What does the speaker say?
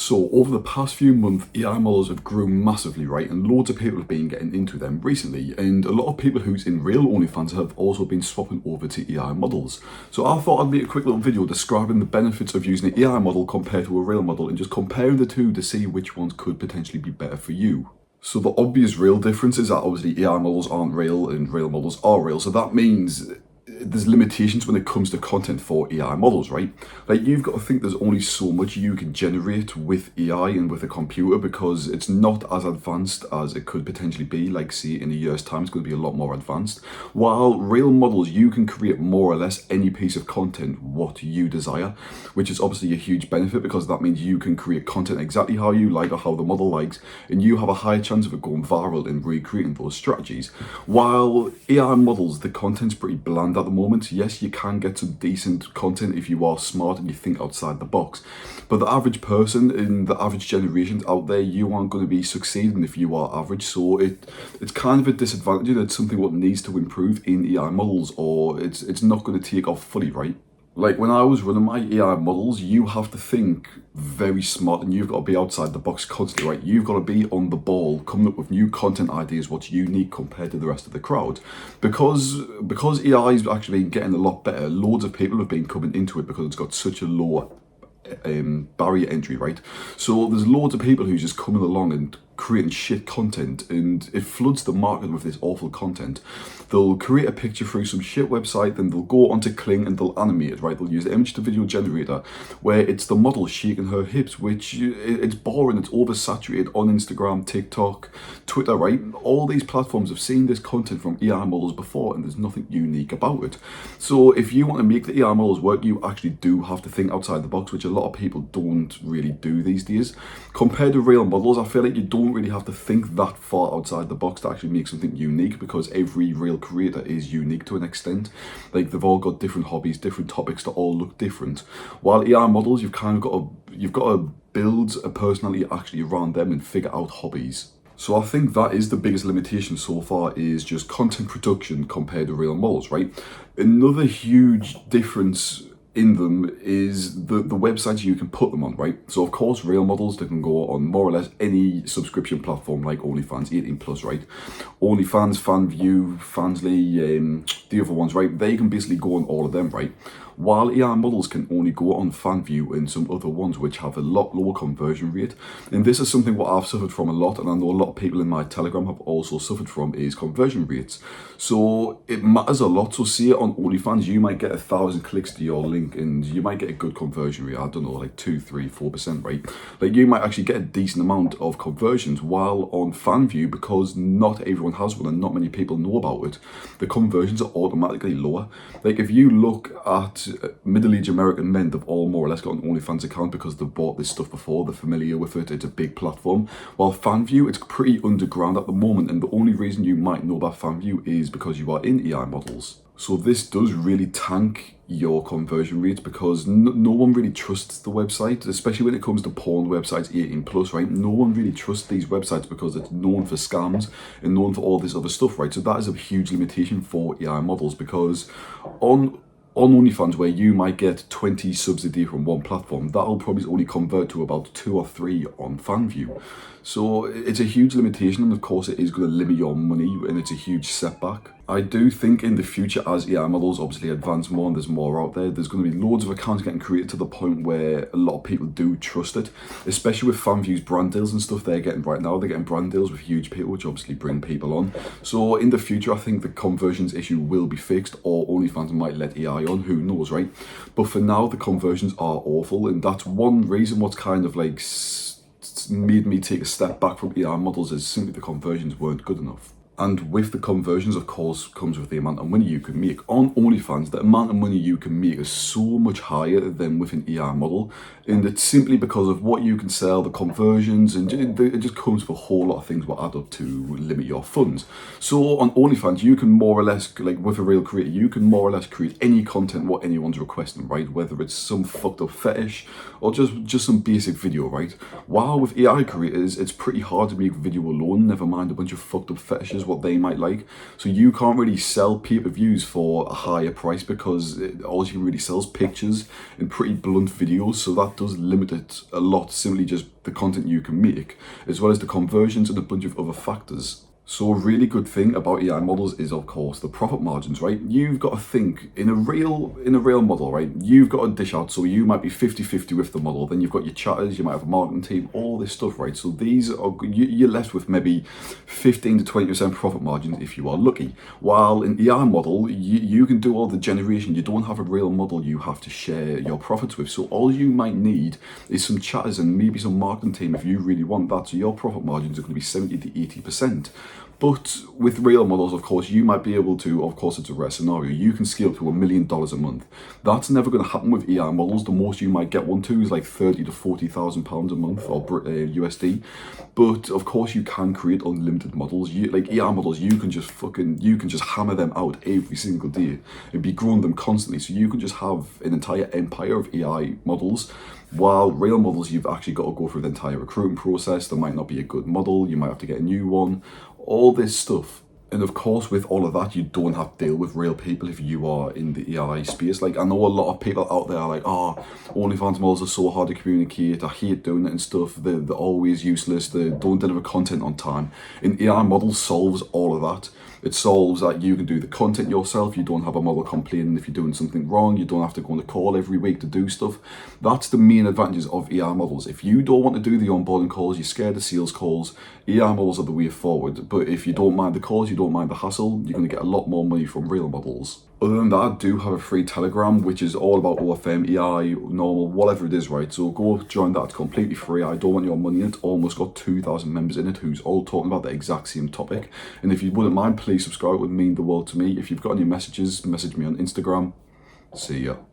So over the past few months, AI models have grown massively, right? And loads of people have been getting into them recently. And a lot of people who's in real OnlyFans have also been swapping over to AI models. So I thought I'd make a quick little video describing the benefits of using an AI model compared to a real model and just comparing the two to see which ones could potentially be better for you. So the obvious real difference is that obviously AI models aren't real and real models are real. So that means there's limitations when it comes to content for AI models, right? Like, you've got to think there's only so much you can generate with AI and with a computer because it's not as advanced as it could potentially be. Like, say, in a year's time, it's going to be a lot more advanced. While real models, you can create more or less any piece of content what you desire, which is obviously a huge benefit because that means you can create content exactly how you like or how the model likes, and you have a high chance of it going viral and recreating those strategies. While AI models, the content's pretty bland at the moment. Yes, you can get some decent content if you are smart and you think outside the box, but the average person in the average generations out there, you aren't going to be succeeding if you are average. So it's kind of a disadvantage, and it's something what needs to improve in AI models, or it's not going to take off fully, right? Like, when I was running my AI models, you have to think very smart and you've got to be outside the box constantly, right? You've got to be on the ball, coming up with new content ideas, what's unique compared to the rest of the crowd. Because AI is actually getting a lot better, loads of people have been coming into it because it's got such a low barrier entry, right? So there's loads of people who's just coming along and creating shit content, and it floods the market with this awful content. They'll create a picture through some shit website, then they'll go onto Kling and they'll animate it, right? They'll use the image to video generator where it's the model shaking her hips, which it's boring, it's oversaturated on Instagram, TikTok, Twitter, right? All these platforms have seen this content from AI models before and there's nothing unique about it. So if you want to make the AI models work, you actually do have to think outside the box, which a lot of people don't really do these days. Compared to real models, I feel like you don't really have to think that far outside the box to actually make something unique, because every real creator is unique to an extent. Like, they've all got different hobbies, different topics that all look different. While AI models, you've got to build a personality actually around them and figure out hobbies. So I think that is the biggest limitation so far, is just content production compared to real models, right? Another huge difference in them is the websites you can put them on, right? So of course, real models, they can go on more or less any subscription platform like OnlyFans, 18+, right? OnlyFans, FanView, Fansly, the other ones, right? They can basically go on all of them, right? While AI models can only go on FanView and some other ones which have a lot lower conversion rate. And this is something what I've suffered from a lot, and I know a lot of people in my Telegram have also suffered from, is conversion rates. So it matters a lot. So say on OnlyFans, you might get 1,000 clicks to your link and you might get a good conversion rate, I don't know, like 2, 3, 4%, right? Like, you might actually get a decent amount of conversions, while on FanView, because not everyone has one and not many people know about it, the conversions are automatically lower. Like, if you look at middle-aged American men, they've all more or less got an OnlyFans account because they've bought this stuff before, they're familiar with it, it's a big platform. While FanView, it's pretty underground at the moment, and the only reason you might know about FanView is because you are in AI models. So this does really tank your conversion rates, because no one really trusts the website, especially when it comes to porn websites 18+, right? No one really trusts these websites because it's known for scams and known for all this other stuff, right? So that is a huge limitation for AI models, because on OnlyFans, where you might get 20 subs a day from one platform, that'll probably only convert to about 2 or 3 on FanView. So it's a huge limitation, and of course it is going to limit your money, and it's a huge setback. I do think in the future, as AI models obviously advance more and there's more out there, there's going to be loads of accounts getting created to the point where a lot of people do trust it, especially with FanView's brand deals and stuff they're getting right now. They're getting brand deals with huge people, which obviously bring people on. So in the future, I think the conversions issue will be fixed, or OnlyFans might let AI on, who knows, right? But for now, the conversions are awful, and that's one reason what's kind of like made me take a step back from AI models, is simply the conversions weren't good enough. And with the conversions, of course, comes with the amount of money you can make. On OnlyFans, the amount of money you can make is so much higher than with an AI model. And it's simply because of what you can sell, the conversions, and it just comes with a whole lot of things that add up to limit your funds. So on OnlyFans, you can more or less, like with a real creator, you can more or less create any content what anyone's requesting, right? Whether it's some fucked up fetish or just some basic video, right? While with AI creators, it's pretty hard to make video alone, never mind a bunch of fucked up fetishes what they might like. So you can't really sell pay-per-views for a higher price because all you can really sell is pictures and pretty blunt videos. So that does limit it a lot, simply just the content you can make, as well as the conversions and a bunch of other factors. So a really good thing about AI models is, of course, the profit margins, right? You've got to think in a real model, right? You've got to dish out, so you might be 50-50 with the model. Then you've got your chatters, you might have a marketing team, all this stuff, right? So these are, you're left with maybe 15 to 20% profit margins if you are lucky. While in AI model, you can do all the generation. You don't have a real model you have to share your profits with. So all you might need is some chatters and maybe some marketing team if you really want that. So your profit margins are going to be 70 to 80%. But with real models, of course, you might be able to, of course, it's a rare scenario, you can scale to $1 million a month. That's never going to happen with AI models. The most you might get one to is like 30 to 40,000 pounds a month, or USD. But of course, you can create unlimited models. Like AI models, you can just hammer them out every single day and be growing them constantly. So you can just have an entire empire of AI models. While real models, you've actually got to go through the entire recruiting process. There might not be a good model. You might have to get a new one. All this stuff. And of course, with all of that, you don't have to deal with real people if you are in the AI space. Like, I know a lot of people out there are like, oh, OnlyFans models are so hard to communicate. I hate doing it and stuff. They're always useless. They don't deliver content on time. And AI model solves all of that. It solves that you can do the content yourself. You don't have a model complaining if you're doing something wrong. You don't have to go on a call every week to do stuff. That's the main advantages of AI models. If you don't want to do the onboarding calls, you're scared of sales calls, AI models are the way forward. But if you don't mind the calls, you don't mind the hassle, you're going to get a lot more money from real models. Other than that, I do have a free Telegram, which is all about OFM, AI, normal, whatever it is, right? So go join that. It's completely free. I don't want your money in it. Almost got 2,000 members in it who's all talking about the exact same topic. And if you wouldn't mind, please subscribe. It would mean the world to me. If you've got any messages, message me on Instagram. See ya.